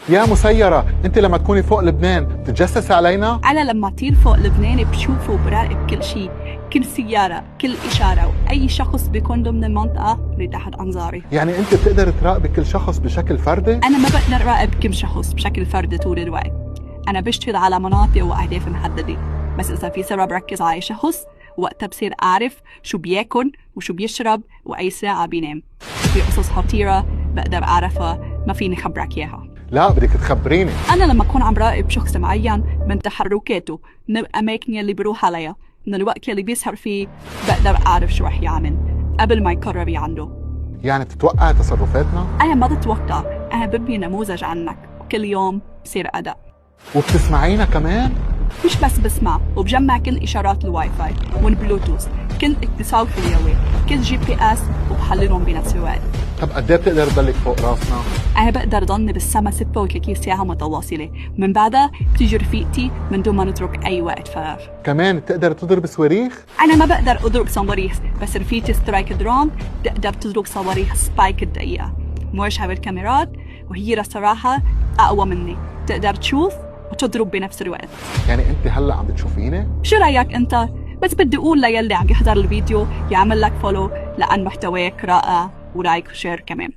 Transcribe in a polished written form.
يا مسيرة، انت لما تكوني فوق لبنان بتتجسسي علينا؟ أنا لما أطير فوق لبنان بشوف وبراقب كل شيء، كل سيارة، كل إشارة، وأي شخص بيكون ضمن المنطقة اللي تحت أنظاري. يعني انت بتقدر تراقبي كل شخص بشكل فردي؟ أنا ما بقدر أراقب كل شخص بشكل فردي طول الوقت. أنا بشتغل على مناطق وأهداف محددة، بس إذا في سبب بركز على شخص وقتها بصير أعرف شو بياكل وشو بيشرب وأي ساعة بينام. في قصص خطيرة بقدر أعرفها ما فيني خبرك إياها. لا، بدك تخبريني. أنا لما أكون عم راقب شخص معين من تحركاته، من الأماكن اللي بيروح عليها، من الوقت اللي بيسهر فيه، بقدر أعرف شو رح يعمل قبل ما يقرر عنده. يعني بتتوقع تصرفاتنا؟ أنا ما بتوقع، أنا ببني نموذج عنك وكل يوم بصير أداء. وبتسمعينا كمان؟ مش بس بسمع، وبجمع كل إشارات الواي فاي والبلوتوث، كل اتصال خليوي، كل GPS، وبحللهم بنفس الوقت. طب قد ايه بتقدر تضلك فوق راسنا؟ أنا بقدر ضلني بالسما 36 ساعة متواصلة، من بعدها بتيجي رفيقتي من دون ما نترك أي وقت فراغ. كمان بتقدر تضرب صواريخ؟ أنا ما بقدر أضرب صواريخ، بس رفيقتي سترايك درون تقدر تضرب صواريخ سبايك الدقيقة، موجهة بالكاميرات، وهي الصراحة أقوى مني، تقدر تشوف وتضرب بنفس الوقت. يعني انت هلا عم بتشوفيني؟ شو رأيك أنت؟ بس بدي أقول ليلي عم يحضر الفيديو يعمل لك فولو، لأن محتواك رائع، ولايك وشير كمان.